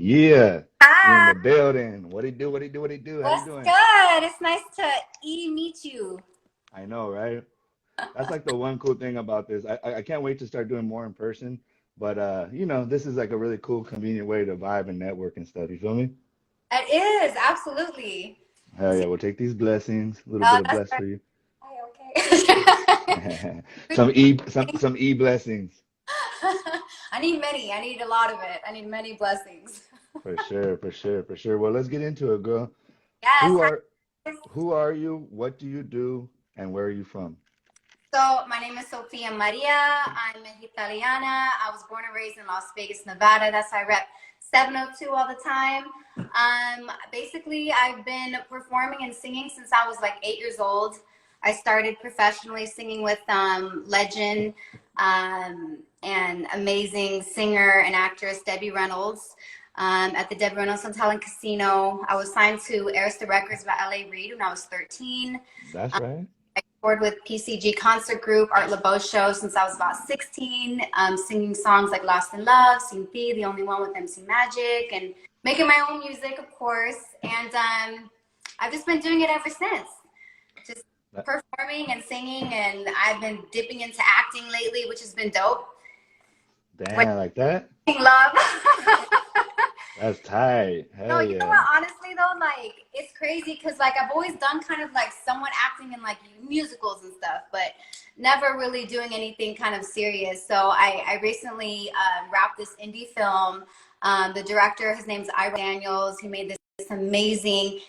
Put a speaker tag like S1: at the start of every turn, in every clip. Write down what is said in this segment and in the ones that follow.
S1: Yeah, we in
S2: Hi,
S1: the building. What he do? What he do? What he do? How you
S2: what's
S1: doing?
S2: good? It's nice to meet you.
S1: I know, right? That's like the one cool thing about this. I can't wait to start doing more in person. But this is like a really cool, convenient way to vibe and network and stuff. You feel me?
S2: It is, absolutely.
S1: Hell yeah, we'll take these blessings. A little bit
S2: Oh,
S1: of
S2: that's
S1: bless
S2: right.
S1: for you.
S2: Okay.
S1: Some blessings.
S2: I need many. I need a lot of it. I need many blessings.
S1: For sure, for sure, for sure. Well, let's get into it, girl.
S2: Yes.
S1: Who
S2: Hi.
S1: are who are you? What do you do? And where are you from?
S2: So my name is Sophia Maria. I'm a Italiana. I was born and raised in Las Vegas, Nevada. That's why I rep 702 all the time. Basically, I've been performing and singing since I was like 8 years old. I started professionally singing with legend and amazing singer and actress Debbie Reynolds at the Debbie Reynolds Hotel and Casino. I was signed to Arista Records by LA Reid when I was 13.
S1: That's right.
S2: I toured with PCG Concert Group, Art LeBeau Show since I was about 16, singing songs like Lost in Love, Sin P, The Only One with MC Magic, and making my own music, of course. And I've just been doing it ever since. Just
S1: That-
S2: performing and singing, and I've been dipping into acting lately, which has been dope. Like
S1: Damn, like that?
S2: love.
S1: That's tight.
S2: No,
S1: Hell
S2: you know what?
S1: yeah.
S2: Honestly, though, like it's crazy because like I've always done kind of like somewhat acting in like musicals and stuff, but never really doing anything kind of serious. So I recently wrapped this indie film. The director, his name's Ira Daniels. He made this amazing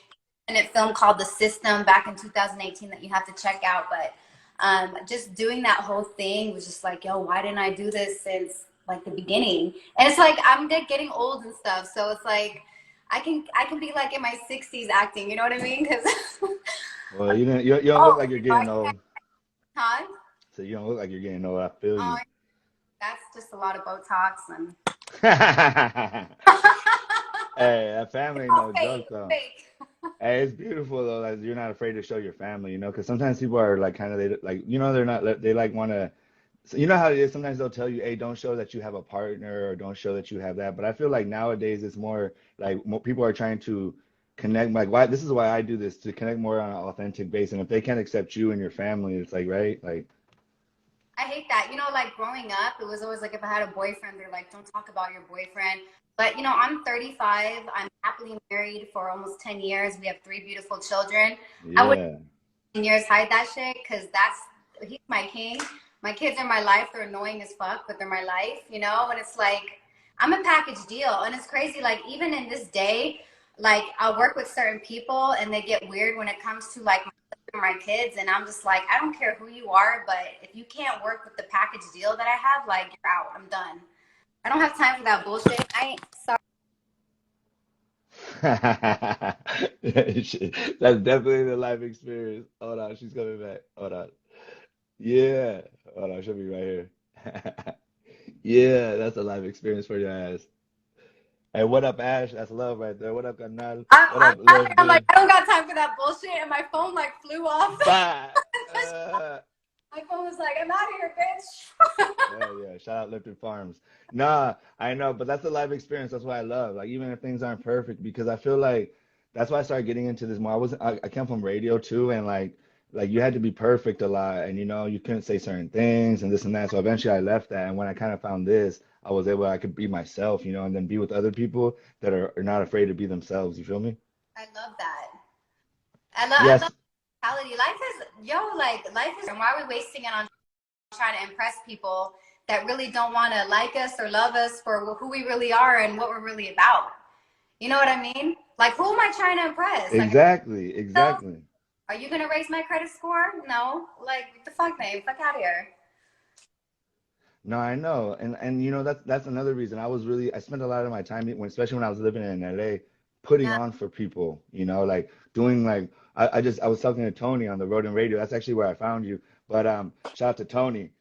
S2: independent film called The System back in 2018 that you have to check out. But just doing that whole thing was just like, yo, why didn't I do this since like the beginning? And it's like I'm getting old and stuff, so it's like I can be like in my 60s acting, you know what I mean? Because
S1: Well, you don't look
S2: oh,
S1: like you're getting old.
S2: time.
S1: So you don't look like you're getting old. I feel
S2: Oh,
S1: you.
S2: that's just a lot of Botox and
S1: Hey, that family ain't
S2: all
S1: no
S2: fake,
S1: joke though.
S2: fake.
S1: Hey, it's beautiful though that you're not afraid to show your family, because sometimes people are like kind of they like they're not they like want to. So you know how it is. Sometimes they'll tell you, "Hey, don't show that you have a partner, or don't show that you have that." But I feel like nowadays it's more like more people are trying to connect. Like, why? This is why I do this to connect more on an authentic base. And if they can't accept you and your family, it's like right, like
S2: I hate that. You know, like growing up, it was always like if I had a boyfriend, they're like, don't talk about your boyfriend. But you know, I'm 35. I'm happily married for almost 10 years. We have three beautiful children. I would
S1: yeah,
S2: 10 years hide that shit because he's my king. My kids are my life. They're annoying as fuck, but they're my life, you know? And it's like, I'm a package deal. And it's crazy. Like, even in this day, like, I'll work with certain people and they get weird when it comes to like my kids. And I'm just like, I don't care who you are, but if you can't work with the package deal that I have, like, you're out. I'm done. I don't have time for that bullshit. I ain't sorry.
S1: that's definitely the life experience. Hold on, she's coming back. Hold on. Yeah, hold on, she'll be right here. Yeah, that's a life experience for your ass. Hey, what up, Ash? That's love right there. What up, Canal? What
S2: I'm
S1: up,
S2: laughing. I'm like,
S1: Lifted?
S2: I don't got time for that bullshit. And my phone like flew off.
S1: Bye. Uh,
S2: My phone was like, I'm out of here, bitch.
S1: hell yeah. Shout out Lifted Farms. Nah, I know, but that's the life experience. That's what I love. Like, even if things aren't perfect, because I feel like that's why I started getting into this more. I came from radio too, and like you had to be perfect a lot, and you couldn't say certain things and this and that. So eventually I left that, and when I kind of found this, I could be myself, and then be with other people that are not afraid to be themselves. You feel me?
S2: I love that. I love
S1: Yes,
S2: mentality. Life is like life is, and why are we wasting it on trying to impress people that really don't want to like us or love us for who we really are and what we're really about? You know what I mean? Like, who am I trying to impress? Like,
S1: exactly,
S2: so,
S1: exactly.
S2: are you gonna raise my credit score? No. Like, what the fuck, man? Fuck out of here.
S1: No, I know, and that's another reason. I spent a lot of my time especially when I was living in LA, putting
S2: Yeah.
S1: on for people. Like doing like I was talking to Tony on the road and radio. That's actually where I found you. But shout out to Tony.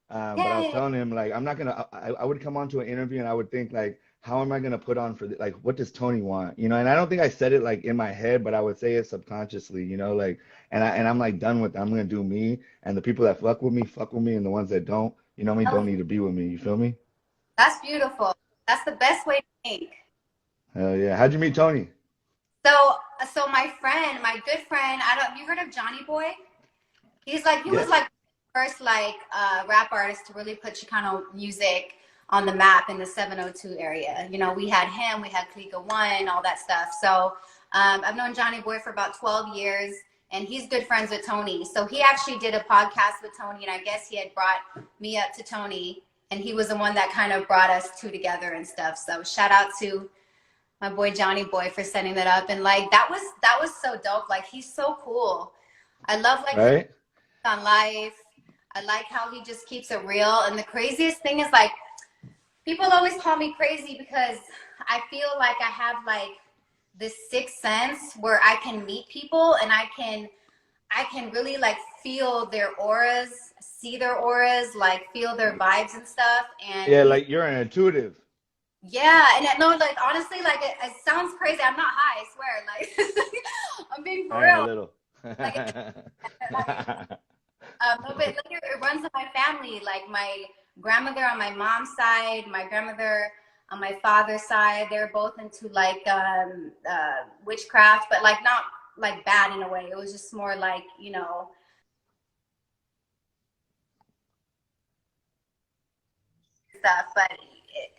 S1: But I was
S2: Yay.
S1: telling him like I'm not gonna. I would come on to an interview and I would think like, how am I gonna put on for like what does Tony want? And I don't think I said it like in my head, but I would say it subconsciously. Like and I'm like done with it. I'm gonna do me, and the people that fuck with me, and the ones that don't. You know what I mean? Don't need to be with me. You feel me?
S2: That's beautiful. That's the best way to think.
S1: Hell yeah. How'd you meet Tony?
S2: So, so my friend, my good friend, I don't. You heard of Johnny Boy? He
S1: Yeah.
S2: was like first like rap artist to really put Chicano music on the map in the 702 area. You know, we had him, we had Clica One, all that stuff. So I've known Johnny Boy for about 12 years, and he's good friends with Tony. So he actually did a podcast with Tony, and I guess he had brought me up to Tony, and he was the one that kind of brought us two together and stuff. So shout out to my boy Johnny Boy for setting that up, and like that was so dope. Like he's so cool. I love like his
S1: Right?
S2: on life. I like how he just keeps it real. And the craziest thing is like people always call me crazy because I feel like I have like this sixth sense where I can meet people and I can really like feel their auras, see their auras, like feel their vibes and stuff. And
S1: Yeah,
S2: he's
S1: like you're an intuitive.
S2: yeah, and no, like honestly, like it sounds crazy. I'm not high, I swear. Like I'm being for
S1: I am a
S2: real.
S1: little.
S2: Like like no, but like it runs in my family. Like my grandmother on my mom's side, my grandmother on my father's side, they're both into like witchcraft, but like not like bad in a way. It was just more like, you know, stuff. But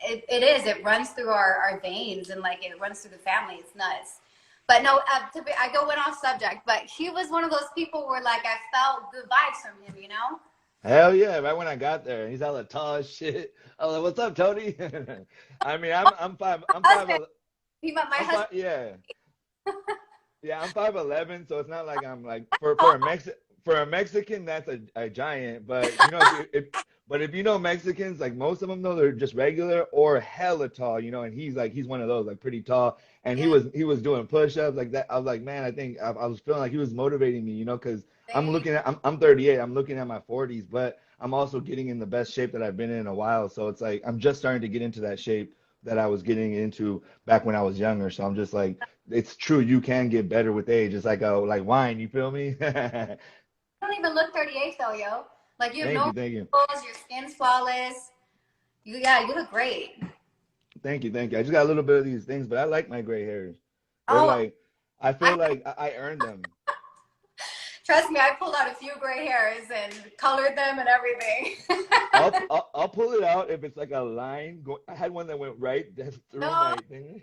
S2: it is. It runs through our veins and like it runs through the family. It's nuts. But no, I go went off subject. But he was one of those people where like I felt good vibes from him. You know.
S1: Hell yeah, right when I got there. He's all tall as shit. I was like, "What's up, Tony?" I mean,
S2: Husband, he met my
S1: I'm
S2: husband.
S1: five, yeah. Yeah, I'm 5'11", so it's not like I'm like for a Mexican that's a giant. But you know if you know Mexicans, like most of them though they're just regular or hella tall, and he's one of those like pretty tall, and he
S2: Yeah,
S1: was he was doing push-ups like that. I was like, man, I think I was feeling like he was motivating me, because
S2: same.
S1: I'm 38, I'm looking at my 40s, but I'm also getting in the best shape that I've been in a while. So it's like I'm just starting to get into that shape that I was getting into back when I was younger. So I'm just like it's true. You can get better with age. It's like wine. You feel me?
S2: You don't even look 38 though, yo. Like you have
S1: Thank
S2: no
S1: you, thank you,
S2: wrinkles, your skin's flawless. You look great.
S1: thank you, thank you. I just got a little bit of these things, but I like my gray hairs. They're
S2: Oh,
S1: like, I feel
S2: I
S1: like I earned them.
S2: trust me, I pulled out a few gray hairs and colored them and everything.
S1: I'll pull it out if it's like a line. I had one that went right through
S2: No,
S1: my thing,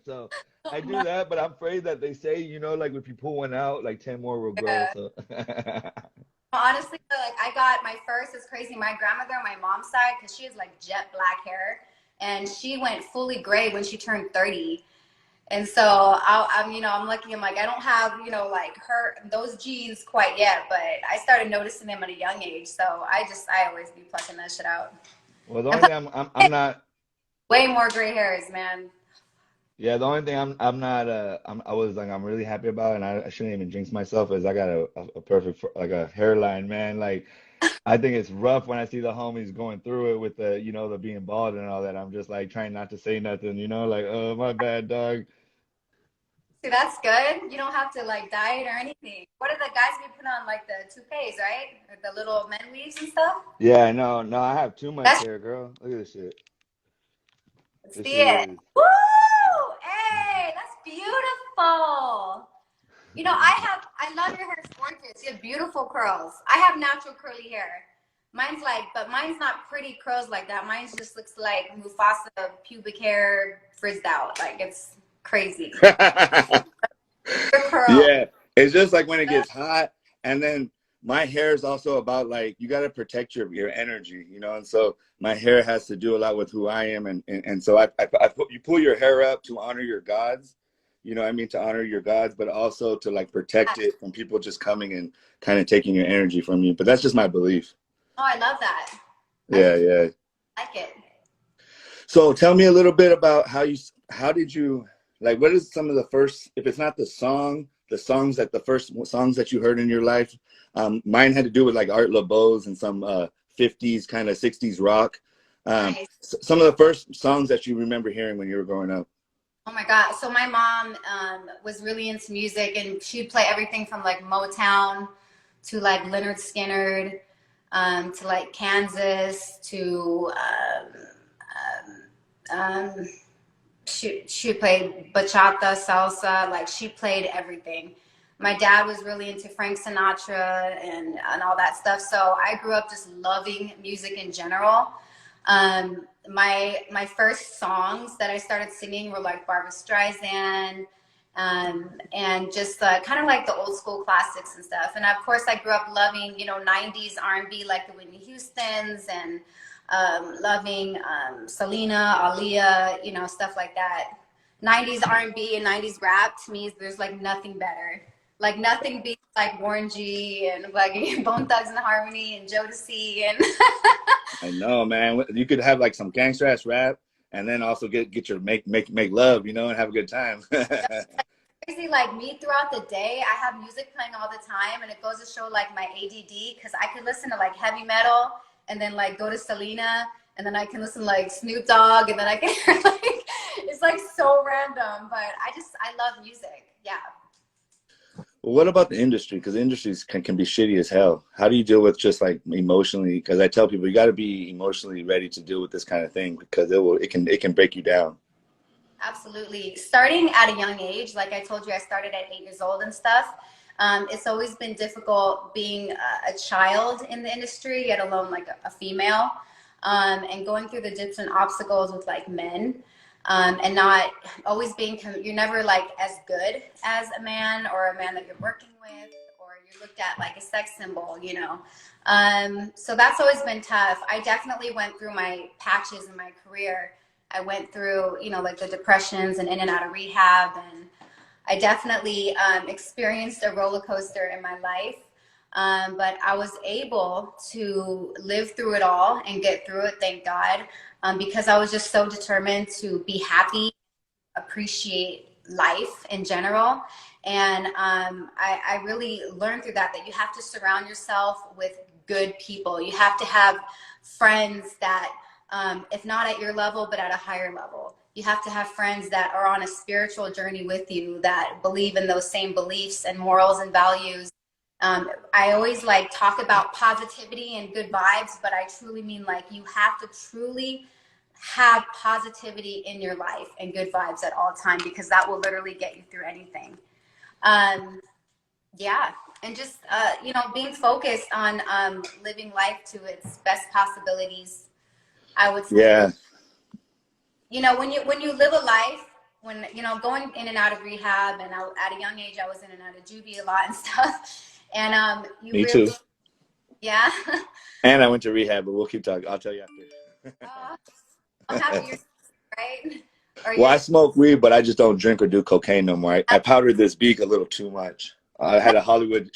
S1: so I do
S2: no.
S1: that. But I'm afraid that they say, like if you pull one out, like 10 more will grow.
S2: Yeah.
S1: So
S2: Honestly, like I got my first. It's crazy. My grandmother on my mom's side, because she has like jet black hair, and she went fully gray when she turned 30. And so I'm lucky. I'm like, I don't have, like those genes quite yet, but I started noticing them at a young age. So I always be plucking that shit out.
S1: well, the
S2: And
S1: only
S2: plus,
S1: thing I'm not.
S2: way more gray hairs, man.
S1: Yeah, the only thing I'm not I was like I'm really happy about, and I shouldn't even jinx myself, is I got a perfect like a hairline, man. Like I think it's rough when I see the homies going through it with the being bald and all that. I'm just like trying not to say nothing, like, oh, my bad, dog.
S2: See, that's good. You don't have to like diet or anything. What are the guys we put on like the toupees, right? Or the little men weaves and stuff?
S1: Yeah, no, no, I have too much
S2: That's
S1: hair, girl. Look at this shit.
S2: let's
S1: This
S2: see
S1: shit
S2: it.
S1: is.
S2: Woo! Hey, that's beautiful. I love your hair. It's gorgeous. You have beautiful curls. I have natural curly hair. But mine's not pretty curls like that. Mine just looks like Mufasa pubic hair frizzed out. Like it's crazy. Your curls.
S1: Yeah, it's just like when it gets hot, and then my hair is also about like you got to protect your energy, and so my hair has to do a lot with who I am, and so you pull your hair up to honor your gods, what I mean, to honor your gods, but also to like protect it from people just coming and kind of taking your energy from you. But that's just my belief.
S2: Oh, I love that. I
S1: Yeah, yeah.
S2: like it.
S1: So tell me a little bit about how did you, like, what is some of the first, if it's not the first songs that you heard in your life? Mine had to do with like Art LeBeau's and some 50s kind of 60s rock.
S2: Nice.
S1: Some of the first songs that you remember hearing when you were growing up.
S2: Oh my God. So my mom was really into music, and she'd play everything from like Motown to like Leonard Skinner, to like Kansas to um, She played bachata, salsa, like she played everything. My dad was really into Frank Sinatra and all that stuff. So I grew up just loving music in general. My first songs that I started singing were like Barbra Streisand, and just kind of like the old school classics and stuff. And of course, I grew up loving, 90s R&B like the Whitney Houstons, and loving Selena, Aaliyah, stuff like that. 90s R&B and 90s rap, to me, there's like nothing better. Like nothing beats like Warren G and like Bone Thugs and Harmony and Jodeci and
S1: I know, man. You could have like some gangster ass rap, and then also get your make love, and have a good time.
S2: crazy. Like me throughout the day, I have music playing all the time, and it goes to show like my ADD, because I could listen to like heavy metal and then like go to Selena, and then I can listen to like Snoop Dogg, and then I can like it's like so random, but I love music. Yeah.
S1: Well, what about the industry? Because the industries can be shitty as hell. How do you deal with just like emotionally? Because I tell people you got to be emotionally ready to deal with this kind of thing, because it can break you down.
S2: Absolutely. Starting at a young age, like I told you, I started at 8 years old and stuff. It's always been difficult being a child in the industry, yet alone like a female, and going through the dips and obstacles with like men, and not always being, you're never like as good as a man or a man that you're working with, or you're looked at like a sex symbol. So that's always been tough. I definitely went through my patches in my career. I went through, like the depressions and in and out of rehab, and I definitely experienced a roller coaster in my life. But I was able to live through it all and get through it, thank God, because I was just so determined to be happy, appreciate life in general. And I really learned through that you have to surround yourself with good people. You have to have friends that, if not at your level, but at a higher level. You have to have friends that are on a spiritual journey with you, that believe in those same beliefs and morals and values. I always like talk about positivity and good vibes, but I truly mean like you have to truly have positivity in your life and good vibes at all time, because that will literally get you through anything. Yeah. And just, being focused on living life to its best possibilities, I would say.
S1: Yeah.
S2: When you live a life, when, going in and out of rehab, and at a young age, I was in and out of juvie a lot and stuff. And you
S1: Me
S2: really,
S1: too.
S2: yeah.
S1: And I went to rehab, but we'll keep talking. I'll tell you after.
S2: I'm happy you're right. Or
S1: Well,
S2: you're,
S1: I smoke weed, but I just don't drink or do cocaine no more. I powdered this beak a little too much. I had a Hollywood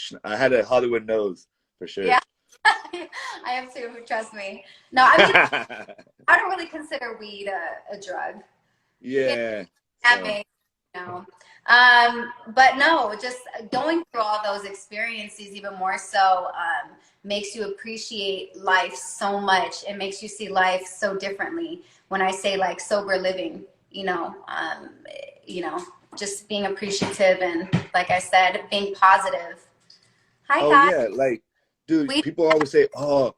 S1: nose for sure.
S2: yeah. I have to, trust me. No, I mean, I don't really consider weed a drug.
S1: Yeah.
S2: That may, but no, just going through all those experiences even more so makes you appreciate life so much. It makes you see life so differently. When I say like sober living, just being appreciative and, like I said, being positive. Hi,
S1: Oh
S2: guys.
S1: yeah, like, dude, people always say, "Oh,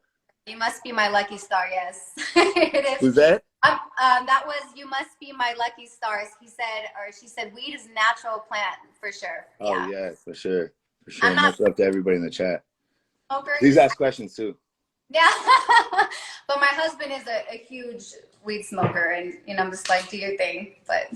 S2: You must be my lucky star." Yes, it is.
S1: who's that?"
S2: That was "You must be my lucky stars." He said, or she said, "Weed is a natural plant for sure."
S1: Oh
S2: Yeah.
S1: yeah, for sure, for sure.
S2: I'm not
S1: Much love to everybody in the chat.
S2: a smoker.
S1: Please ask questions too.
S2: Yeah. But my husband is a huge weed smoker, and I'm just like, do your thing. But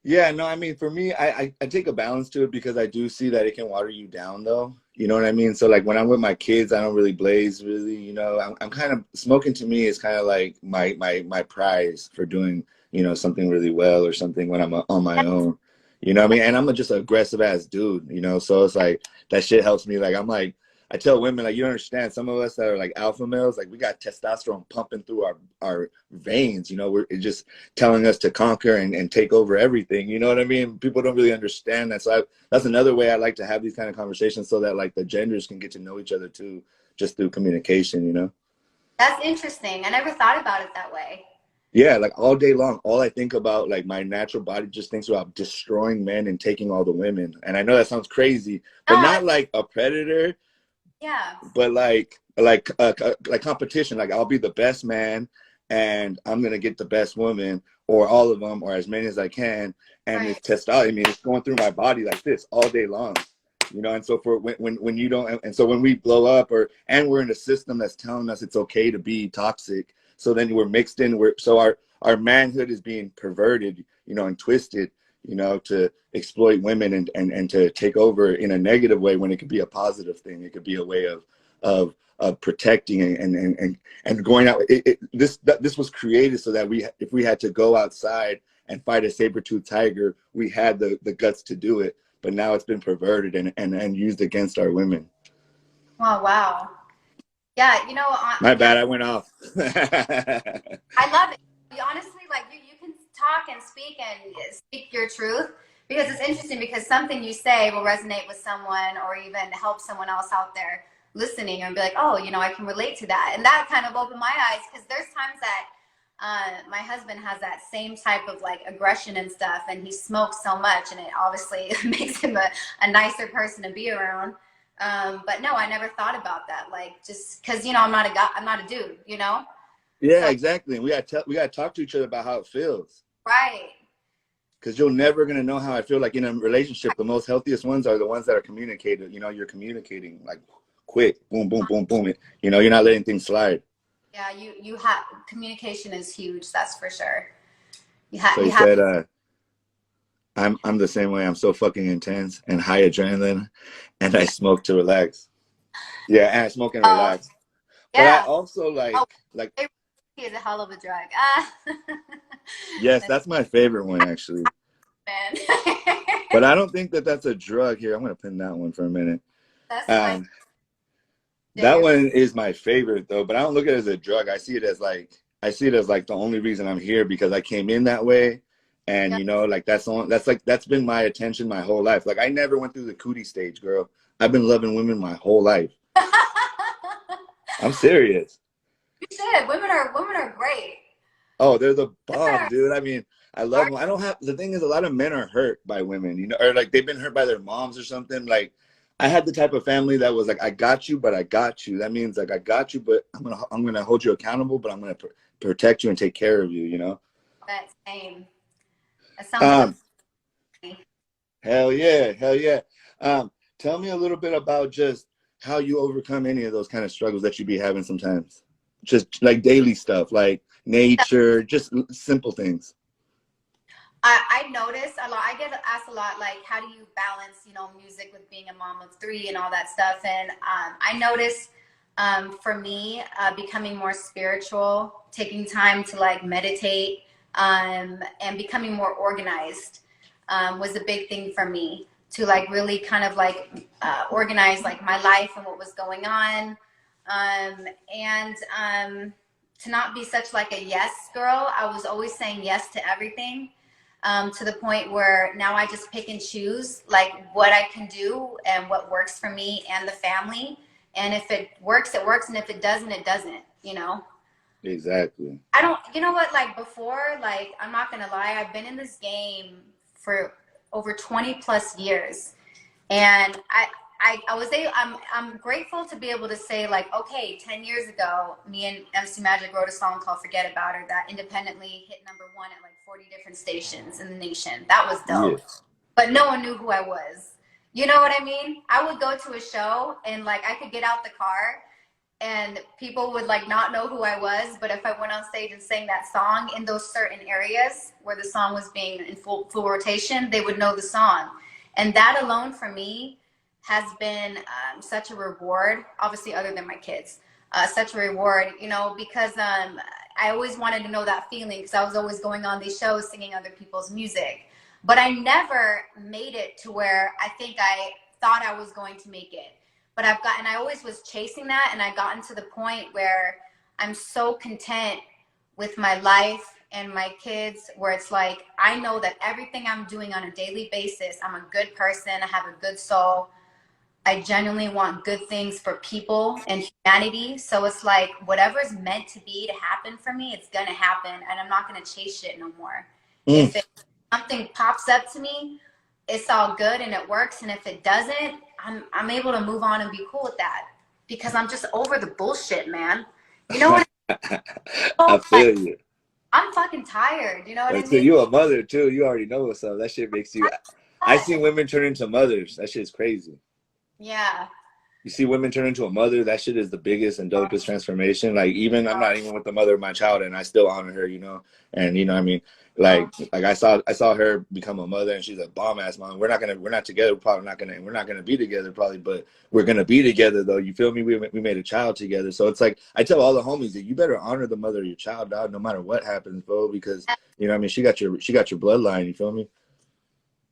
S1: Yeah, no, I mean, for me, I take a balance to it, because I do see that it can water you down, though. You know what I mean? So, like, when I'm with my kids, I don't really blaze, really. I'm kind of, smoking to me is kind of like my prize for doing, something really well, or something when I'm on my own. You know what I mean? And I'm just an aggressive ass dude, so it's like, that shit helps me. Like, I tell women, like, you don't understand, some of us that are like alpha males, like, we got testosterone pumping through our veins, it's just telling us to conquer and take over everything. You know what I mean? People don't really understand that. So that's another way I like to have these kind of conversations, so that like the genders can get to know each other too, just through communication.
S2: that's interesting. I never thought about it that way.
S1: Yeah, like all day long, all I think about, like, my natural body just thinks about destroying men and taking all the women. And I know that sounds crazy, but not like a predator.
S2: Yeah.
S1: But like competition. Like, I'll be the best man, and I'm gonna get the best woman or all of them or as many as I can, and
S2: Right.
S1: it's testosterone. I mean, it's going through my body like this all day long, you know. And so for when you don't, and so when we blow up and we're in a system that's telling us it's okay to be toxic, so then we're mixed in. So our manhood is being perverted, you know, and twisted, you know, to exploit women and to take over in a negative way when it could be a positive thing. It could be a way of protecting and going out. This was created so that if we had to go outside and fight a saber-toothed tiger, we had the guts to do it. But now it's been perverted and used against our women.
S2: Oh, wow. Yeah, you know,
S1: My
S2: yeah,
S1: bad, I went off.
S2: I love it. You honestly, like, you can talk and speak your truth, because it's interesting, because something you say will resonate with someone or even help someone else out there listening and be like, oh, you know, I can relate to that. And that kind of opened my eyes, because there's times that my husband has that same type of like aggression and stuff, and he smokes so much, and it obviously makes him a nicer person to be around. But no, I never thought about that. Like, just because, you know, I'm not a dude, you know?
S1: Yeah,
S2: So,
S1: exactly. And we got to talk to each other about how it feels.
S2: right.
S1: Because you're never going to know how I feel. Like in a relationship, the most healthiest ones are the ones that are communicated. You know, you're communicating like quick, boom, boom, boom, boom. You know, you're not letting things slide.
S2: Yeah, you have, communication is huge, that's for sure.
S1: So
S2: You
S1: he
S2: have
S1: said, I'm the same way. I'm so fucking intense and high adrenaline, and I smoke to relax. Yeah, and I smoke and
S2: oh,
S1: relax. But I
S2: yeah.
S1: also
S2: Oh,
S1: like
S2: it is a hell of a drug.
S1: yes, that's my favorite one actually.
S2: Man.
S1: But I don't think that that's a drug here. I'm gonna pin that one for a minute.
S2: That's my
S1: Um, that
S2: favorite.
S1: one is my favorite though, but I don't look at it as a drug. I see it as like the only reason I'm here because I came in that way. And
S2: Yeah.
S1: you know, like that's been my attention my whole life. Like I never went through the cootie stage, girl. I've been loving women my whole life. I'm serious.
S2: You should. Women are great.
S1: Oh, they're the
S2: Women
S1: bomb,
S2: are,
S1: dude. I mean, I love
S2: are
S1: them. I don't have the thing is a lot of men are hurt by women, you know, or like they've been hurt by their moms or something. Like I had the type of family that was like, I got you, but I got you. That means like I got you, but I'm gonna hold you accountable, but I'm gonna protect you and take care of you, you know.
S2: that same. That sounds like a
S1: Um, hell yeah, hell yeah. Tell me a little bit about just how you overcome any of those kind of struggles that you be having sometimes. Just like daily stuff, like nature, just simple things.
S2: I notice a lot. I get asked a lot, like, how do you balance, you know, music with being a mom of three and all that stuff? And I notice, for me, becoming more spiritual, taking time to like meditate, and becoming more organized, was a big thing for me, to like really kind of like organize like my life and what was going on, and to not be such like a yes girl. I was always saying yes to everything, to the point where now I just pick and choose like what I can do and what works for me and the family. And if it works, it works. And if it doesn't, it doesn't, you know?
S1: Exactly.
S2: I don't, you know what, like before, like, I'm not going to lie, I've been in this game for over 20 plus years. And I'm grateful to be able to say like, okay, 10 years ago, me and MC Magic wrote a song called Forget About Her that independently hit #1 at like 40 different stations in the nation. That was
S1: Yeah.
S2: dope. But no one knew who I was. You know what I mean? I would go to a show and like I could get out the car and people would like not know who I was, but if I went on stage and sang that song in those certain areas where the song was being in full rotation, they would know the song. And that alone for me has been such a reward, obviously other than my kids, such a reward, you know, because I always wanted to know that feeling, because I was always going on these shows singing other people's music, but I never made it to where I think I thought I was going to make it. But I always was chasing that, and I've gotten to the point where I'm so content with my life and my kids, where it's like, I know that everything I'm doing on a daily basis, I'm a good person, I have a good soul, I genuinely want good things for people and humanity. So it's like, whatever's meant to be to happen for me, it's gonna happen, and I'm not gonna chase shit no more.
S1: Mm.
S2: If something pops up to me, it's all good and it works. And if it doesn't, I'm able to move on and be cool with that, because I'm just over the bullshit, man. You know what? Oh,
S1: I
S2: like,
S1: feel you.
S2: I'm fucking tired. You know what I
S1: But so
S2: mean?
S1: you a mother too. You already know what's up. That shit makes you. I
S2: But,
S1: seen women turn into mothers. That shit's crazy.
S2: yeah.
S1: You see women turn into a mother, that shit is the biggest and dopest transformation. Like even I'm not even with the mother of my child and I still honor her, you know. And you know, I mean, like I saw her become a mother and she's a bomb ass mom. We're not together, we're not gonna be together probably, but we're gonna be together though. You feel me? We made a child together. So it's like I tell all the homies that you better honor the mother of your child, dog, no matter what happens, bro, because you know what I mean, she got your bloodline, you feel me?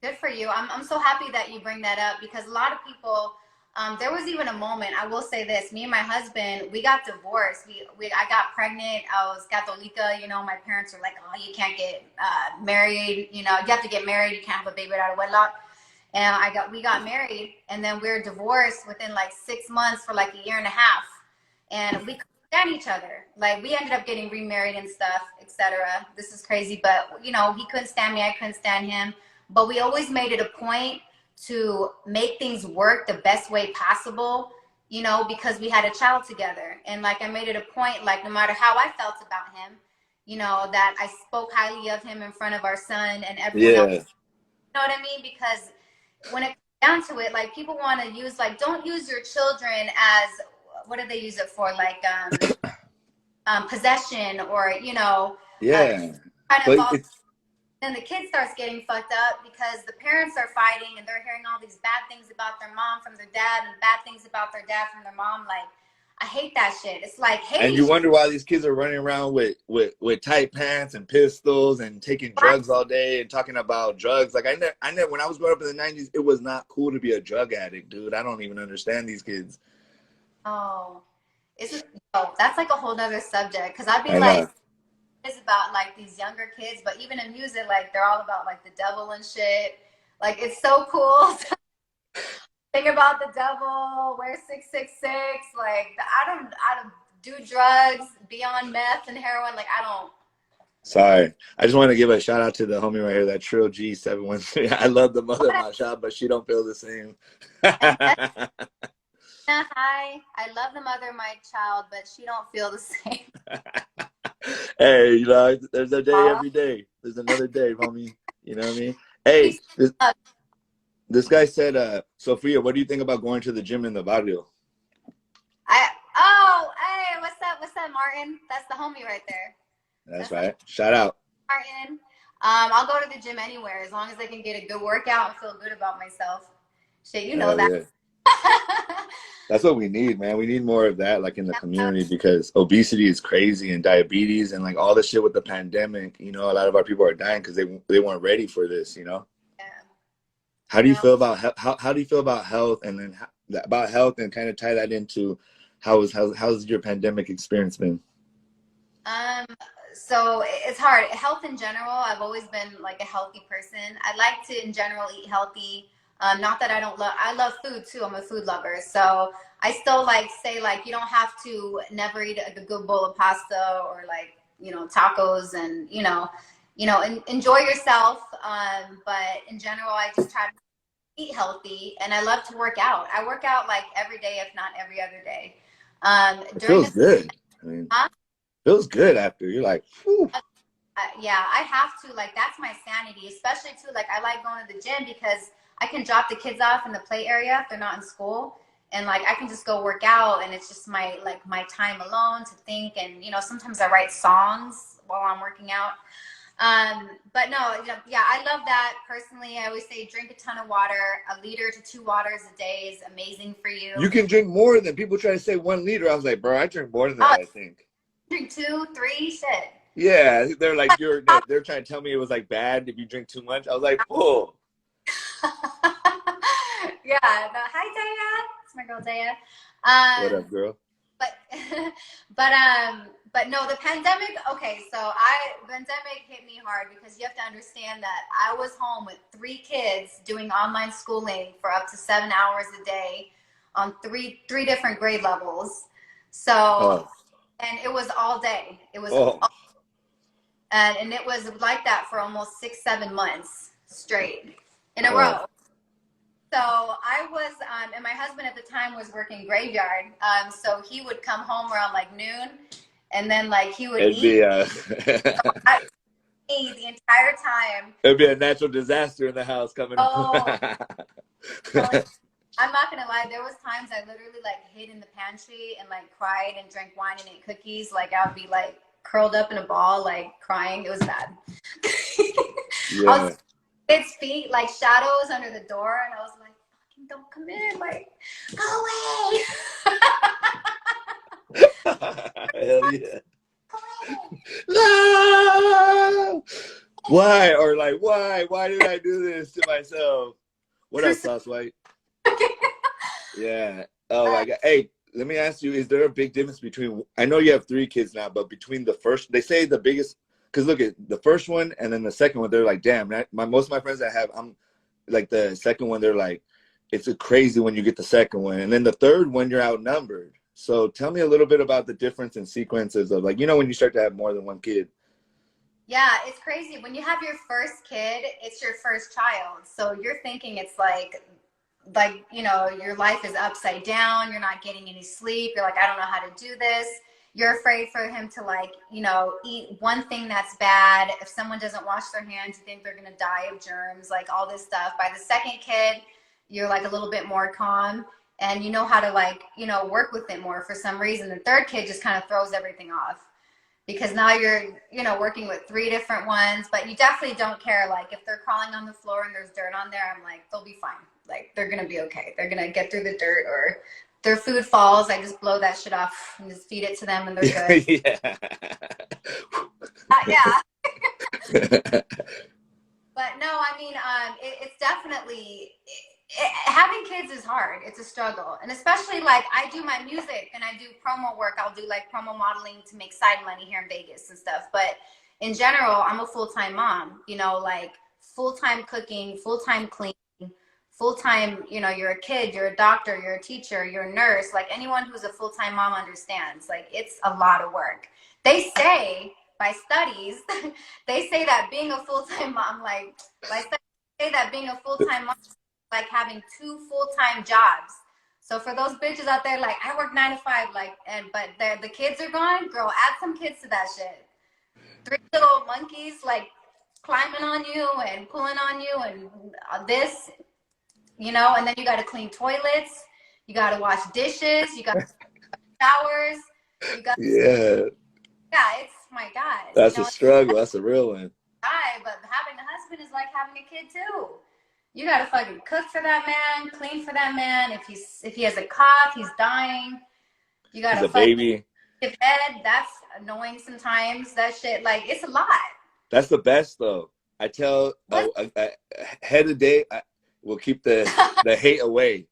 S2: Good for you. I'm so happy that you bring that up because a lot of people, there was even a moment, I will say this, me and my husband, we got divorced. I got pregnant. I was Catholica, you know, my parents were like, oh, you can't get married. You know, you have to get married. You can't have a baby out of wedlock. And we got married and then we are divorced within like 6 months for like a year and a half. And we couldn't stand each other. Like we ended up getting remarried and stuff, etc. This is crazy, but you know, he couldn't stand me, I couldn't stand him. But we always made it a point to make things work the best way possible, you know, because we had a child together. And like I made it a point, like no matter how I felt about him, you know, that I spoke highly of him in front of our son and everyone else.
S1: Yeah.
S2: You know what I mean? Because when it comes down to it, like people want to use like don't use your children as what do they use it for? Like possession or you know,
S1: Yeah.
S2: kind of
S1: But
S2: involve.
S1: it's
S2: Then the kid starts getting fucked up because the parents are fighting and they're hearing all these bad things about their mom from their dad and bad things about their dad from their mom. Like, I hate that shit. It's like hate
S1: and you
S2: each
S1: wonder why these kids are running around with tight pants and pistols and taking
S2: other.
S1: drugs all day and talking about drugs. Like I never when I was growing up in the '90s, it was not cool to be a drug addict, dude. I don't even understand these kids.
S2: Oh, isn't oh, that's like a whole nother subject because I'd be
S1: I
S2: like,
S1: know.
S2: it's about like these younger kids, but even in music, like they're all about like the devil and shit. Like it's so cool to think about the devil, wear 666. Like I don't do drugs beyond meth and heroin. Like I don't.
S1: Sorry. I just want to give a shout out to the homie right here, that Trill G713. I love the mother of my child, but she don't feel the same.
S2: Hi, I love the mother of my child, but she don't feel the same.
S1: Hey, you know, there's a day
S2: Aw.
S1: every day. There's another day, homie. You know what I mean? Hey, this guy said, Sophia, what do you think about going to the gym in the barrio?
S2: I oh hey, what's up? What's up, Martin? That's the homie right there.
S1: That's
S2: That's the
S1: right. Shout out.
S2: Martin. I'll go to the gym anywhere as long as I can get a good workout and feel good about myself. Shit, you know
S1: Hell
S2: that.
S1: yeah. That's what we need, man. We need more of that, like in the community, because obesity is crazy and diabetes and like all the shit with the pandemic. You know, a lot of our people are dying because they weren't ready for this. You know,
S2: Yeah,
S1: how
S2: you
S1: do you
S2: know.
S1: feel about how do you feel about health, and then about health, and kind of tie that into how's your pandemic experience been?
S2: Um, so it's hard. Health in general, I've always been like a healthy person. I like to, in general, eat healthy. Not that I don't love, I love food too. I'm a food lover. So I still like say like you don't have to never eat a good bowl of pasta or like, you know, tacos and, enjoy yourself. But in general, I just try to eat healthy and I love to work out. I work out like every day, if not every other day.
S1: It
S2: During
S1: feels
S2: the
S1: good. I mean, feels good after you're like, whew.
S2: yeah, I have to like that's my sanity, especially too like I like going to the gym because I can drop the kids off in the play area if they're not in school and like I can just go work out and it's just my time alone to think and sometimes I write songs while I'm working out. But no, yeah, I love that personally. I always say drink a ton of water. 1 to 2 liters a day is amazing for you.
S1: You can drink more than people try to say 1 liter. I was like, bro, I drink more than that,
S2: Oh,
S1: I think.
S2: drink 2, 3, shit.
S1: Yeah, they're like they're trying to tell me it was like bad if you drink too much. I was like, whoa.
S2: Yeah. No, hi, Daya. It's my girl Daya.
S1: What
S2: Um,
S1: up, girl?
S2: but but no, the pandemic. Okay, so pandemic hit me hard because you have to understand that I was home with 3 kids doing online schooling for up to 7 hours a day on three different grade levels. So
S1: Oh,
S2: and it was all day. It was
S1: oh,
S2: and it was like that for almost 6 7 months straight in a
S1: oh.
S2: row. So I was, and my husband at the time was working graveyard. So he would come home around like noon, and then like he would
S1: It'd be
S2: eat me the entire time.
S1: it'd be a natural disaster in the house coming
S2: Oh,
S1: up.
S2: so I'm not gonna lie. There was times I literally like hid in the pantry and like cried and drank wine and ate cookies. Like I would be like curled up in a ball, like crying. It was bad. I
S1: Yeah.
S2: was kids' feet like shadows under the door, and I was like, "Fucking don't come in! Like, go away!"
S1: Hell yeah. No! Why? Or like, why? Why did I do this to myself? What up, Sauce White? Yeah. Oh my God. Hey, let me ask you, is there a big difference between, I know you have 3 kids now, but between the first, they say the biggest, because look at the first one and then the second one, they're like, damn, most of my friends that have, I'm like the second one, they're like, it's a crazy when you get the second one. And then the third one, you're outnumbered. So tell me a little bit about the difference in sequences of like, when you start to have more than one kid.
S2: Yeah, it's crazy. When you have your first kid, it's your first child. So you're thinking it's like, your life is upside down. You're not getting any sleep. You're like, I don't know how to do this. You're afraid for him to eat one thing that's bad. If someone doesn't wash their hands, you think they're going to die of germs, like all this stuff. By the second kid, you're like a little bit more calm and you know how to work with it more for some reason. The third kid just kind of throws everything off because now you're, working with 3 different ones, but you definitely don't care. Like if they're crawling on the floor and there's dirt on there, I'm like, they'll be fine. Like they're going to be okay. They're going to get through the dirt, or their food falls. I just blow that shit off and just feed it to them and they're good.
S1: Yeah.
S2: Yeah. But no, I mean, it's definitely having kids is hard. It's a struggle, and especially like I do my music and I do promo work. I'll do like promo modeling to make side money here in Vegas and stuff. But in general, I'm a full-time mom. Like full-time cooking, full-time cleaning, full-time. You're a kid, you're a doctor, you're a teacher, you're a nurse. Like anyone who's a full-time mom understands. Like it's a lot of work. They say by studies, they say that being a full-time mom, say that being a full-time mom is like having 2 full-time jobs. So for those bitches out there, like I work 9 to 5, but the kids are gone, girl, add some kids to that shit. 3 little monkeys like climbing on you and pulling on you and this, and then you got to clean toilets, you got to wash dishes, you got showers, you got
S1: Yeah.
S2: Yeah, it's my God.
S1: That's a struggle. That's a real one.
S2: But having a husband is like having a kid too. You gotta fucking cook for that man, clean for that man. If he has a cough, he's dying. You gotta
S1: He's a baby.
S2: Give head. That's annoying sometimes. That shit, like it's a lot.
S1: That's the best though. I tell a head a day will keep the hate away.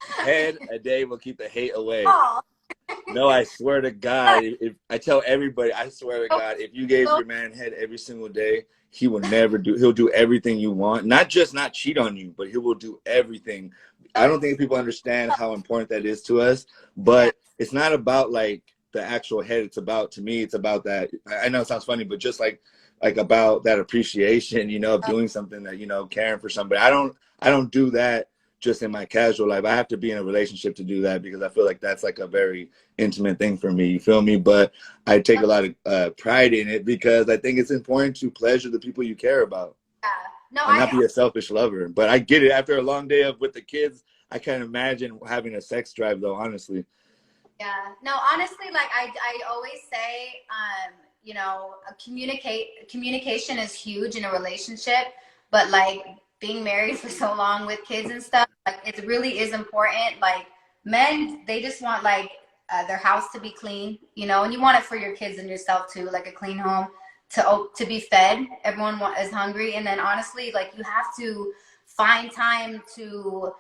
S1: Head a day will keep the hate away.
S2: Oh.
S1: No, I swear to God, if I tell everybody, I swear to God, if you gave your man head every single day, he'll do everything you want. Not cheat on you, but he will do everything. I don't think people understand how important that is to us, but it's not about like the actual head. To me, it's about that. I know it sounds funny, but just like about that appreciation, of doing something that, caring for somebody. I don't do that just in my casual life. I have to be in a relationship to do that because I feel like that's like a very intimate thing for me. You feel me? But I take a lot of pride in it because I think it's important to pleasure the people you care about.
S2: Yeah. No,
S1: and not be a selfish lover. But I get it. After a long day with the kids, I can't imagine having a sex drive though, honestly.
S2: Yeah. No, honestly, like I always say, communication is huge in a relationship, but like being married for so long with kids and stuff, like it really is important. Like men, they just want like their house to be clean, and you want it for your kids and yourself too, like a clean home to be fed. Everyone is hungry, and then honestly, like you have to find time to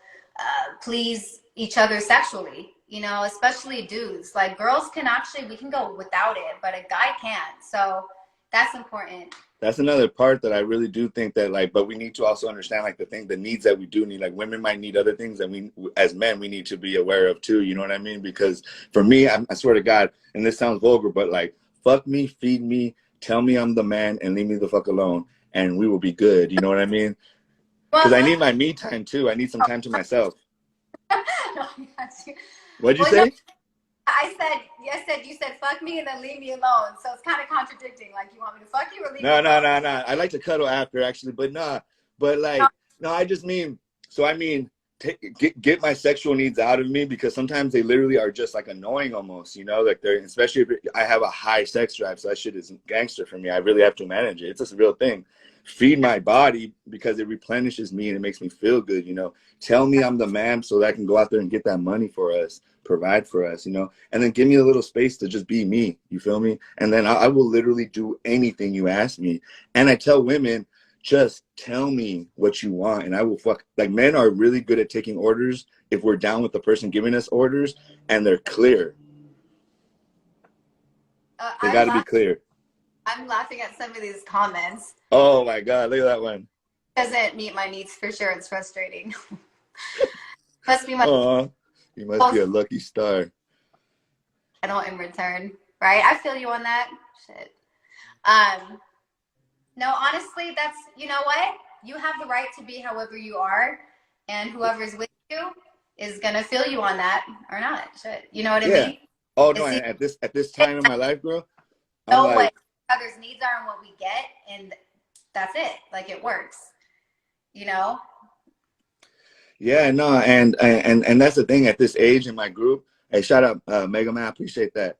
S2: please each other sexually, especially dudes. Like girls we can go without it, but a guy can't. So that's important.
S1: That's another part that I really do think that but we need to also understand like the needs that we do need. Like women might need other things that we, as men, we need to be aware of too. You know what I mean? Because for me, I swear to God, and this sounds vulgar, but like fuck me, feed me, tell me I'm the man, and leave me the fuck alone, and we will be good. You know what I mean? Because I need my me time too. I need some time to myself.
S2: No,
S1: What'd you say?
S2: You said fuck me and then leave me alone. So it's kind of contradicting. Like, you want me to fuck you or leave
S1: No,
S2: you
S1: no,
S2: alone?
S1: no, no. I like to cuddle after, actually, but nah. But like, no, I just mean. So I mean, get my sexual needs out of me, because sometimes they literally are just like annoying almost. You know, like they're, especially if I have a high sex drive, so that shit is gangster for me. I really have to manage it. It's just a real thing. Feed my body because it replenishes me and it makes me feel good. You know, tell me I'm the man so that I can go out there and get that money for us, provide for us, you know, and then give me a little space to just be me. You feel me? And then I will literally do anything you ask me. And I tell women, just tell me what you want and I will fuck. Like, men are really good at taking orders if we're down with the person giving us orders and they're clear. They got to be clear.
S2: I'm laughing at some of these comments.
S1: Oh my God, look at that one.
S2: Doesn't meet my needs for sure. It's frustrating. Must be my.
S1: You must be a lucky star.
S2: I don't in return, right? I feel you on that. Shit. No, honestly, that's, you know what? You have the right to be however you are, and whoever's with you is gonna feel you on that or not. Shit. You know what I mean?
S1: Oh no, and at this time in my life, girl, I'm
S2: know
S1: like,
S2: what others' needs are and what we get, and that's it. Like, it works. You know?
S1: yeah, no, and that's the thing at this age in my group. Hey, shout out Mega Man, I appreciate that.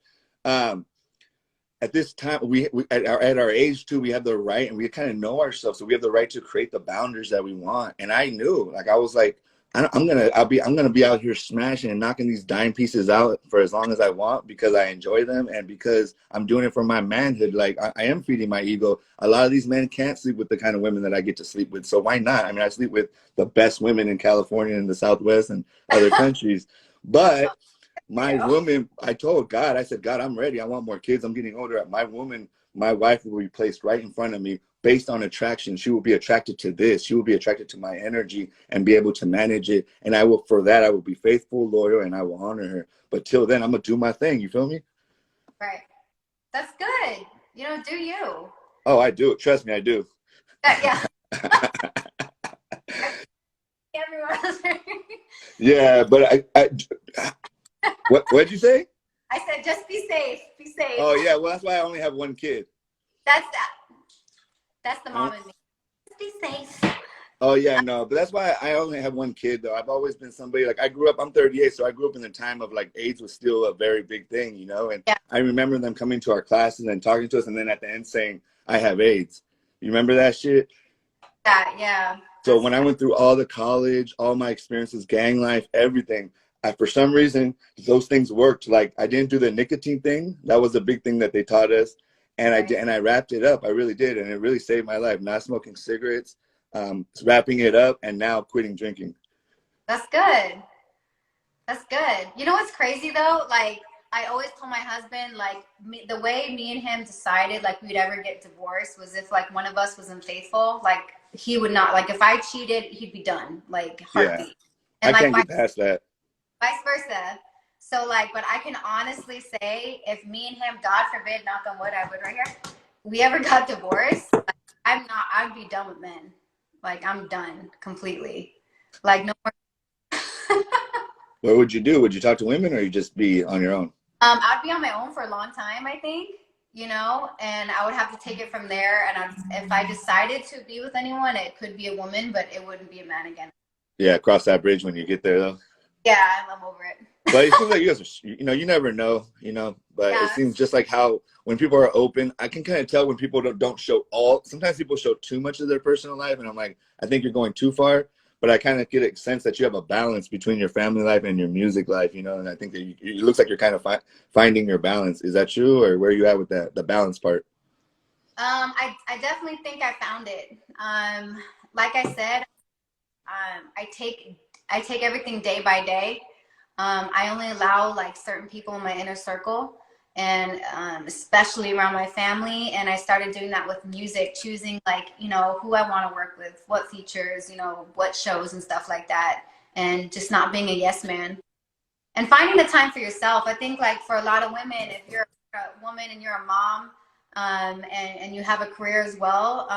S1: At this time, we at our age too, we have the right, and we kind of know ourselves, so we have the right to create the boundaries that we want. And I knew, like, I was like, I'm gonna be out here smashing and knocking these dime pieces out for as long as I want, because I enjoy them and because I'm doing it for my manhood. Like, I am feeding my ego. A lot of these men can't sleep with the kind of women that I get to sleep with, so why not? I mean, I sleep with the best women in California and the Southwest and other countries, but my woman, I told God, I said, God, I'm ready. I want more kids. I'm getting older. My woman, my wife will be placed right in front of me based on attraction. She will be attracted to this. She will be attracted to my energy and be able to manage it. And I will, for that, I will be faithful, loyal, and I will honor her. But till then, I'm going to do my thing. You feel me?
S2: Right. That's good. You know, do you?
S1: Oh, I do. Trust me, I do.
S2: Yeah. Everyone.
S1: Yeah, but what'd you say?
S2: I said, just be safe. Be safe.
S1: Oh, yeah. Well, that's why I only have one kid.
S2: That's the mom in me. Just be safe.
S1: Oh, yeah, no. But that's why I only have one kid, though. I've always been somebody, like, I grew up, I'm 38, so I grew up in the time of, like, AIDS was still a very big thing, you know? And yeah. I remember them coming to our classes and talking to us, and then at the end saying, I have AIDS. You remember that shit?
S2: Yeah.
S1: So when I went through all the college, all my experiences, gang life, everything, for some reason, those things worked. Like, I didn't do the nicotine thing. That was a big thing that they taught us. And I did, and I wrapped it up. I really did. And it really saved my life. Not smoking cigarettes, wrapping it up, and now quitting drinking.
S2: That's good. That's good. You know what's crazy though? Like, I always told my husband, like, the way me and him decided, like, we'd ever get divorced was if, like, one of us was unfaithful. Like, he would not, like, if I cheated, he'd be done. Like, heartbeat.
S1: Yeah.
S2: And
S1: I can't get past that.
S2: Vice versa. So, like, but I can honestly say, if me and him, God forbid, knock on wood, I would right here, we ever got divorced, like, I'd be done with men. Like, I'm done completely. Like, no more.
S1: What would you do? Would you talk to women, or you just be on your own?
S2: I'd be on my own for a long time, I think, you know, and I would have to take it from there. And if I decided to be with anyone, it could be a woman, but it wouldn't be a man again.
S1: Yeah, cross that bridge when you get there, though.
S2: Yeah, I'm over it.
S1: But it seems like you guys are, you know, you never know, you know, but yeah. It seems just like how when people are open, I can kind of tell when people don't show sometimes people show too much of their personal life. And I'm like, I think you're going too far. But I kind of get a sense that you have a balance between your family life and your music life, you know, and I think that it looks like you're kind of finding your balance. Is that true, or where are you at with that, the balance part?
S2: I definitely think I found it. Like I said, I take everything day by day. I only allow, like, certain people in my inner circle, and especially around my family. And I started doing that with music, choosing, like, you know, who I want to work with, what features, you know, what shows and stuff like that, and just not being a yes man and finding the time for yourself. I think, like, for a lot of women, if you're a woman and you're a mom, and you have a career as well,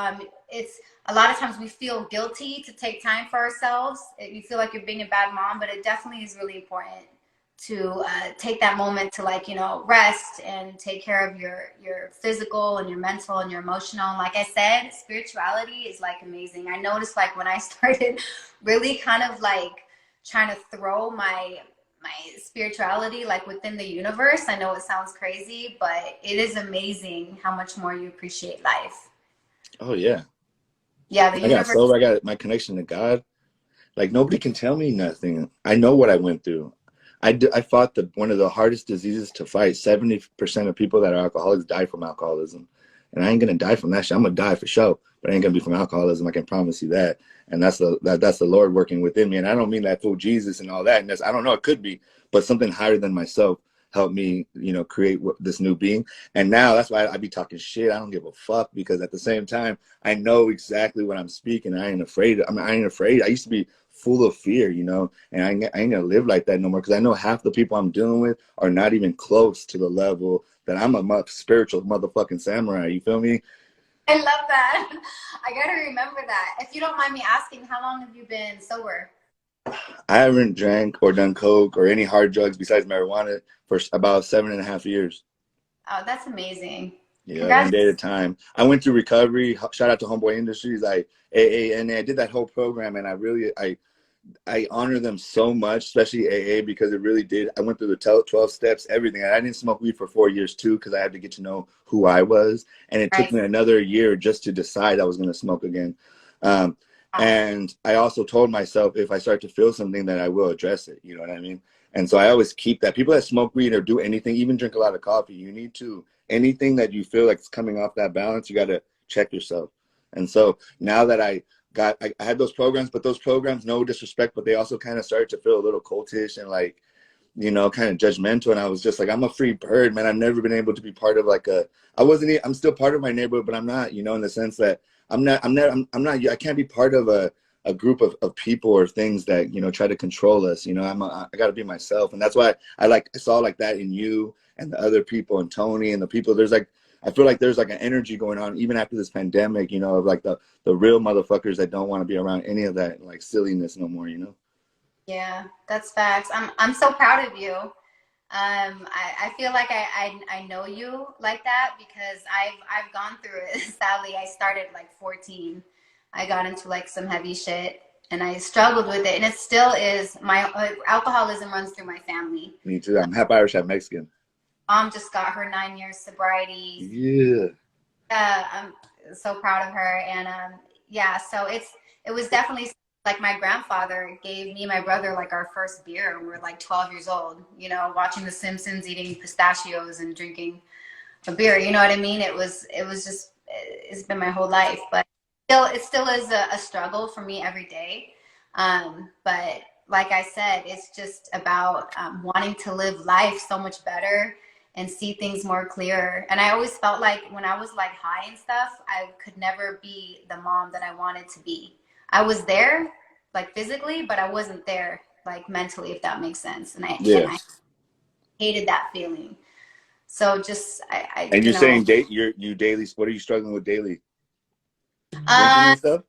S2: it's a lot of times we feel guilty to take time for ourselves. You feel like you're being a bad mom, but it definitely is really important take that moment to, like, you know, rest and take care of your physical and your mental and your emotional. And like I said, spirituality is like amazing. I noticed, like, when I started really kind of like trying to throw my spirituality like within the universe. I know it sounds crazy, but it is amazing how much more you appreciate life.
S1: Oh yeah.
S2: Yeah, the
S1: I got
S2: universe.
S1: sober. I got my connection to God. Like nobody can tell me nothing. I know what I went through. I fought one of the hardest diseases to fight. 70% of people that are alcoholics die from alcoholism. And I ain't gonna die from that shit. I'm gonna die for sure, but I ain't gonna be from alcoholism. I can promise you that. And that's the Lord working within me. And I don't mean that fool Jesus and all that. And that's, I don't know, it could be, but something higher than myself helped me, you know, create this new being. And now that's why I be talking shit. I don't give a fuck, because at the same time, I know exactly what I'm speaking. I ain't afraid. I ain't afraid. I used to be full of fear, you know, and I ain't gonna live like that no more, because I know half the people I'm dealing with are not even close to the level that I'm a spiritual motherfucking samurai. You feel me?
S2: I love that. I gotta remember that. If you don't mind me asking, how long have you been sober?
S1: I haven't drank or done coke or any hard drugs besides marijuana for about 7.5 years.
S2: Oh, that's amazing.
S1: Yeah, one
S2: Congrats.
S1: day at a time. I went through recovery. Shout out to Homeboy Industries. And I did that whole program, and I honor them so much, especially AA, because it really did. I went through the 12 steps, everything. And I didn't smoke weed for 4 years too, because I had to get to know who I was. And it took
S2: Right.
S1: me another year just to decide I was going to smoke again. Um,
S2: Oh,
S1: and I also told myself, if I start to feel something, that I will address it. You know what I mean? And so I always keep that. People that smoke weed or do anything, even drink a lot of coffee, you need to, anything that you feel like it's coming off that balance, you got to check yourself. And so now that I had those programs, but those programs, no disrespect, but they also kind of started to feel a little cultish and like, you know, kind of judgmental. And I was just like, I'm a free bird, man. I've never been able to be part of like I'm still part of my neighborhood, but I'm not, you know, in the sense that I can't be part of a group of people or things that, you know, try to control us. You know, I got to be myself. And that's why I saw like that in you and the other people and Tony and the people. I feel like there's like an energy going on even after this pandemic, you know, of like the real motherfuckers that don't want to be around any of that like silliness no more, you know?
S2: yeah, that's facts. I'm so proud of you. I feel like I know you like that because I've gone through it. Sadly, I started like 14. I got into like some heavy shit and I struggled with it, and it still is. My alcoholism runs through my family.
S1: Me too. I'm half Irish, half Mexican.
S2: Mom just got her 9 years sobriety.
S1: Yeah.
S2: I'm so proud of her, and yeah, so it was definitely like my grandfather gave me and my brother like our first beer when we were like 12 years old. You know, watching The Simpsons, eating pistachios and drinking a beer. You know what I mean? It was just, it's been my whole life, but it still is a struggle for me every day. But like I said, it's just about wanting to live life so much better and see things more clearer. And I always felt like when I was like high and stuff, I could never be the mom that I wanted to be. I was there like physically, but I wasn't there like mentally, if that makes sense. And
S1: Yeah.
S2: I hated that feeling. So just I
S1: And
S2: you
S1: you're
S2: know,
S1: saying you daily, what are you struggling with daily? Drinking
S2: uh
S1: and stuff?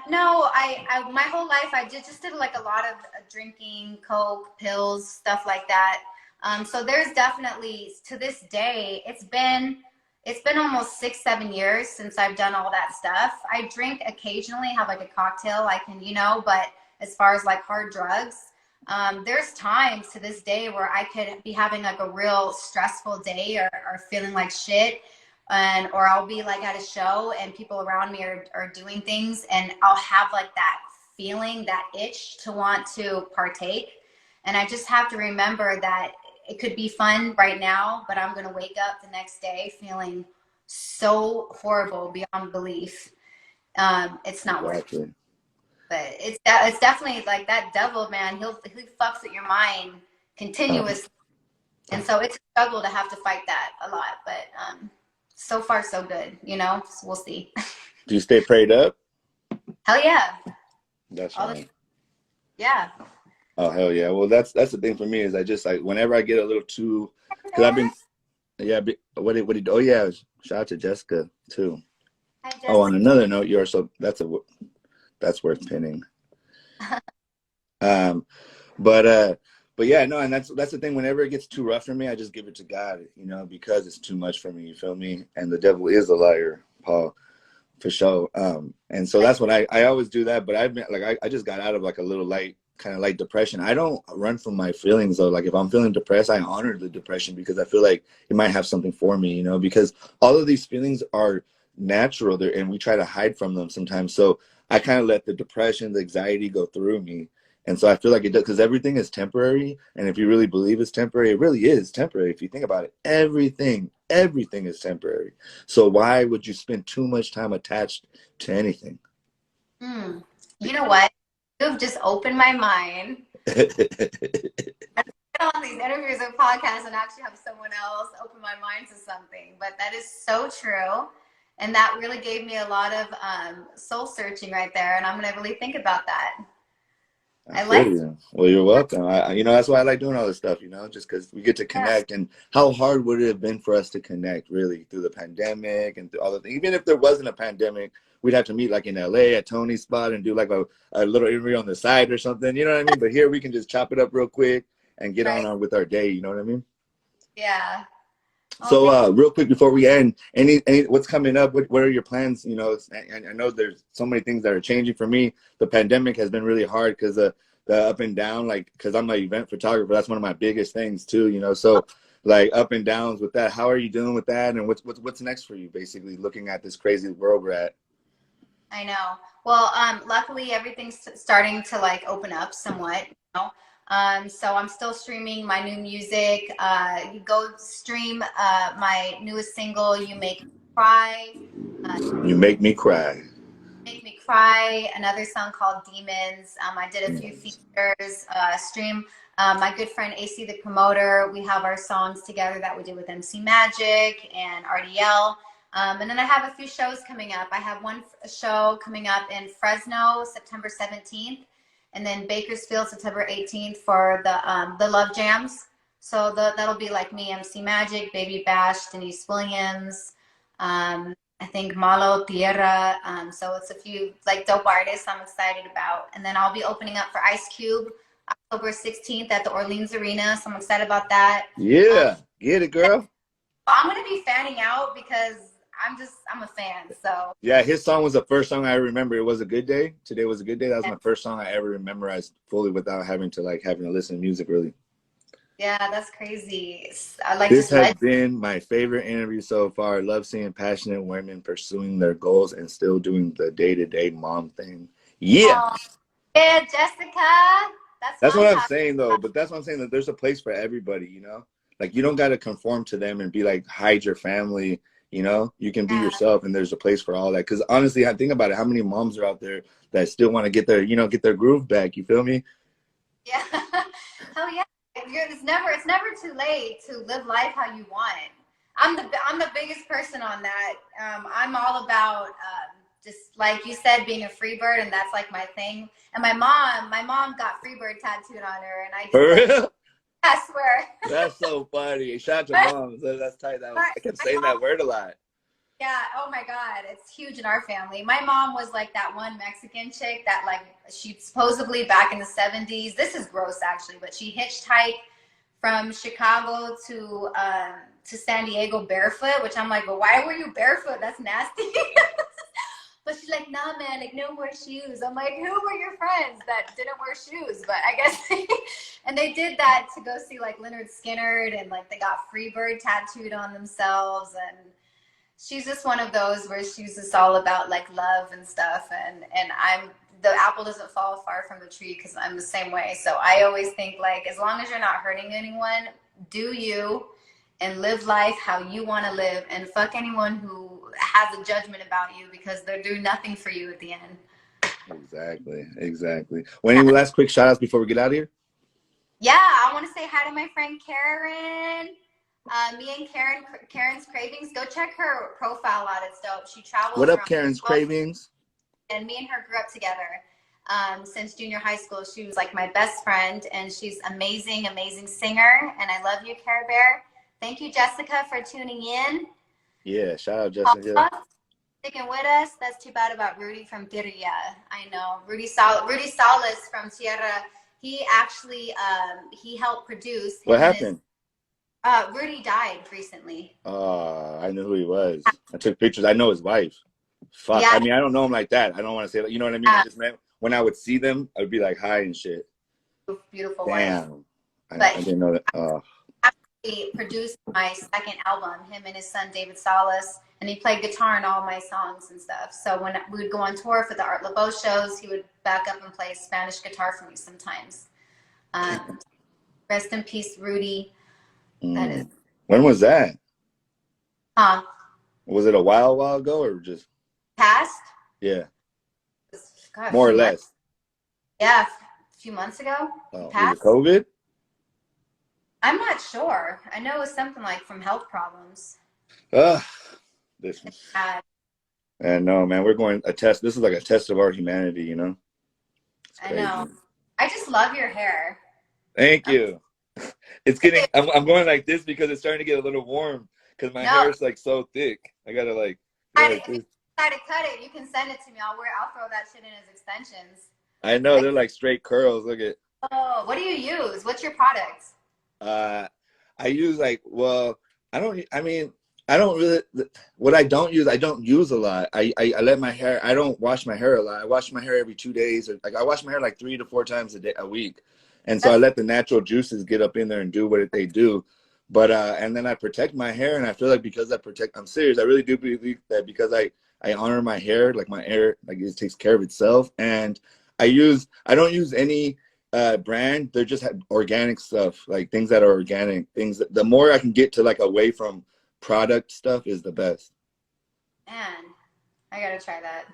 S2: no, I my whole life I just did like a lot of drinking, coke, pills, stuff like that. So there's definitely, to this day, it's been almost 6 7 years since I've done all that stuff. I drink occasionally, have like a cocktail I can, you know, but as far as like hard drugs, there's times to this day where I could be having like a real stressful day, or feeling like shit, and or I'll be like at a show and people around me are doing things, and I'll have like that feeling, that itch to want to partake. And I just have to remember that it could be fun right now, but I'm going to wake up the next day feeling so horrible beyond belief. It's not worth it.
S1: Exactly.
S2: But it's definitely like that devil, man. He fucks with your mind
S1: Um,
S2: continuously, and so it's a struggle to have to fight that a lot. But so far so good, you know. So we'll see.
S1: do you stay prayed up?
S2: Hell yeah,
S1: That's
S2: all the
S1: right.
S2: yeah.
S1: Oh hell yeah. Well, that's the thing for me is I just like whenever I get a little too, because I've been oh yeah, shout out to Jessica too.
S2: Hi
S1: Oh, on
S2: Jessica.
S1: another note, that's worth pinning. Um, but But yeah, no, and that's the thing. Whenever it gets too rough for me, I just give it to God, you know, because it's too much for me. You feel me? And the devil is a liar, Paul, for sure. And so that's what I always do that. But I've been like I just got out of like a little light kind of light depression. I don't run from my feelings though. Like if I'm feeling depressed, I honor the depression because I feel like it might have something for me, you know, because all of these feelings are natural there and we try to hide from them sometimes. So I kind of let the depression, the anxiety go through me. And so I feel like it does because everything is temporary. And if you really believe it's temporary, it really is temporary. If you think about it, everything is temporary. So why would you spend too much time attached to anything?
S2: Hmm. You know what? You've just opened my mind. I get on these interviews and podcasts and actually have someone else open my mind to something, but that is so true. And that really gave me a lot of soul searching right there. And I'm going to really think about that.
S1: I
S2: I
S1: feel
S2: like
S1: you. Well, you're welcome. You know, that's why I like doing all this stuff, you know, just because we get to
S2: that.
S1: connect. And how hard would it have been for us to connect, really, through the pandemic and through all the things? Even if there wasn't a pandemic, we'd have to meet like in LA at Tony's spot and do like a little interview on the side or something. You know what I mean? But here we can just chop it up real quick and get
S2: Right.
S1: on with our day. You know what I mean?
S2: Yeah. Oh,
S1: So,
S2: thank
S1: real quick before we end, any what's coming up? What are your plans? You know, I know there's so many things that are changing for me. The pandemic has been really hard because the up and down, like, because I'm an event photographer. That's one of my biggest things too. You know, so like up and downs with that. How are you doing with that? And what's next for you? Basically, looking at this crazy world we're at.
S2: I know. Well, luckily everything's starting to like open up somewhat, you know. So I'm still streaming my new music. You go stream my newest single, "You Make Me Cry." Uh,
S1: You make me cry.
S2: Make Me Cry. Another song called "Demons." I did a few
S1: Yes.
S2: features. Stream my good friend AC the promoter. We have our songs together that we did with MC Magic and RDL. And then I have a few shows coming up. I have one show coming up in Fresno, September 17th, and then Bakersfield, September 18th for the Love Jams. So that'll be like me, MC Magic, Baby Bash, Denise Williams. I think Malo Tierra. So it's a few like dope artists I'm excited about. And then I'll be opening up for Ice Cube October 16th at the Orleans Arena. So I'm excited about that. Um,
S1: Yeah, get it, girl.
S2: I'm gonna be fanning out because I'm a fan. So
S1: Yeah, his song was the first song I remember. It was a good day. Today was a good day. That was my first song I ever memorized fully without having to listen to music really.
S2: yeah, that's crazy. I like
S1: This
S2: just
S1: has
S2: legend.
S1: been my favorite interview so far. I love seeing passionate women pursuing their goals and still doing the day-to-day mom thing. Yeah.
S2: Oh, yeah, Jessica. That's what
S1: That's
S2: I'm
S1: what I'm
S2: talking
S1: saying though,
S2: about.
S1: but that's what I'm saying that there's a place for everybody, you know? Like you don't got to conform to them and be like hide your family, you know? You can be
S2: Yeah,
S1: yourself and there's a place for all that cuz honestly, I think about it, how many moms are out there that still want to get their, get their groove back, you feel me?
S2: yeah. Hell yeah. It's never too late to live life how you want. I'm the biggest person on that. I'm all about just like you said, being a free bird, and that's like my thing. And my mom got free bird tattooed on her, and I just
S1: For
S2: like
S1: real?
S2: I swear.
S1: That's so funny. Shout out to
S2: my,
S1: moms. That's tight.
S2: my
S1: I kept
S2: my
S1: saying
S2: mom,
S1: that word a lot.
S2: yeah. Oh my God, it's huge in our family. My mom was like that one Mexican chick that like she supposedly back in the 70s. This is gross actually, but she hitchhiked from Chicago to San Diego barefoot, which I'm like, well, why were you barefoot? That's nasty. But she's like, nah, man, like no more shoes. I'm like, who were your friends that didn't wear shoes? But I guess, and they did that to go see like Leonard Skinner, and like they got Freebird tattooed on themselves, and she's just one of those where she's just all about like love and stuff, and I'm the apple doesn't fall far from the tree because I'm the same way. So I always think like as long as you're not hurting anyone, do you and live life how you want to live, and fuck anyone who has a judgment about you because they're doing nothing for you at the end.
S1: Exactly. Exactly. Well, any last quick shout outs before we get out of here?
S2: Yeah, I want to say hi to my friend Karen. Me and Karen's Cravings. Go check her profile out. It's dope. She
S1: What
S2: travels
S1: up,
S2: around
S1: Karen's
S2: the world,
S1: Cravings?
S2: and me and her grew up together since junior high school. She was like my best friend, and she's amazing, amazing singer. And I love you, Care Bear. Thank you, Jessica, for tuning in.
S1: Yeah, shout out Jessica.
S2: Paula, sticking with us. That's too bad about Rudy from Tirria. I know Rudy Salas from Tierra he actually he helped produce
S1: What
S2: him and his
S1: happened?
S2: Rudy died recently.
S1: I knew who he was. I took pictures. I know his wife. Fuck. I
S2: Yeah,
S1: mean, I don't know him like that. I don't want to say that. You know what I mean? I just meant when I would see them, I would be like, hi and shit.
S2: beautiful wife.
S1: Damn.
S2: But
S1: I didn't know that.
S2: he produced my second album, him and his son David Salas, and he played guitar in all my songs and stuff. So when we would go on tour for the Art Laboe shows, he would back up and play Spanish guitar for me sometimes. Rest in peace, Rudy. That is.
S1: When was that?
S2: Huh?
S1: Was it a while ago or just?
S2: Past?
S1: Yeah.
S2: God,
S1: More or less.
S2: Yeah, a few months ago.
S1: Was
S2: Past?
S1: it COVID?
S2: I'm not sure. I know it was something like from health problems.
S1: This one. And no, man, we're going a test. This is like a test of our humanity, you know?
S2: I know. I just love your hair.
S1: Thank you. It's getting, I'm going like this because it's starting to get a little warm because my hair is like so thick. I gotta like.
S2: If you try to cut it, you can send it to me. I'll throw that shit in as extensions.
S1: I know, they're like straight curls. Look at.
S2: Oh, what do you use? What's your product?
S1: I use like, well, I don't really, what I don't use a lot. I let my hair, I don't wash my hair a lot. I wash my hair every 2 days, or like I wash my hair like 3 to 4 times a week. And so I let the natural juices get up in there and do what they do. But, and then I protect my hair, and I feel like because I'm serious, I really do believe that because I honor my hair, like my hair, like it takes care of itself. And I don't use any brand. They're just organic stuff, like things that are organic, things that the more I can get to like away from product stuff is the best.
S2: Man, I gotta try that.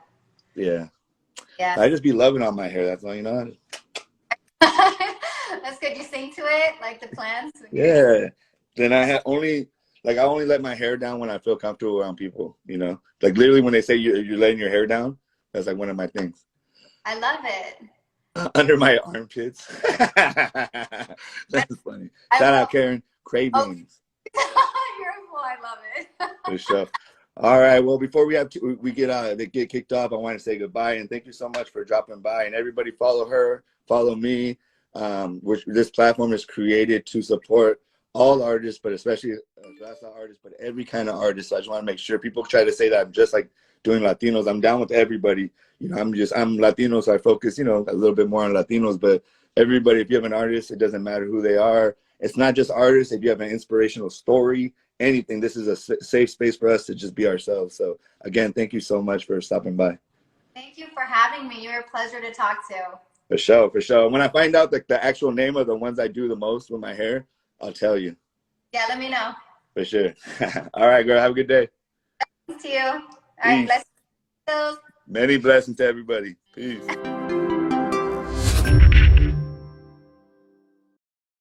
S1: Yeah.
S2: Yeah.
S1: I just be loving on my hair. That's all, you know.
S2: That's good. You sing to it, like the plants.
S1: Yeah. Then I only let my hair down when I feel comfortable around people. You know, like literally when they say you're letting your hair down, that's like one of my things.
S2: I love it.
S1: Under my armpits. That's funny. Shout out Karen. Cravings.
S2: You're a fool. I love it.
S1: For sure. All right. Well, before we get kicked off, I want to say goodbye and thank you so much for dropping by. And everybody, follow her, follow me. This platform is created to support all artists, but especially salsa artists, but every kind of artist. So I just want to make sure people try to say that I'm just like doing Latinos. I'm down with everybody. You know, I'm Latino, so I focus, you know, a little bit more on Latinos. But everybody, if you have an artist, it doesn't matter who they are. It's not just artists. If you have an inspirational story, anything, this is a safe space for us to just be ourselves. So again, thank you so much for stopping by.
S2: Thank you for having me. You're a pleasure to talk to.
S1: For sure, for sure. When I find out the actual name of the ones I do the most with my hair, I'll tell you.
S2: Yeah, let me know.
S1: For sure. All right, girl. Have a good day.
S2: Thanks to you. All right, blessings.
S1: Many blessings to everybody. Peace.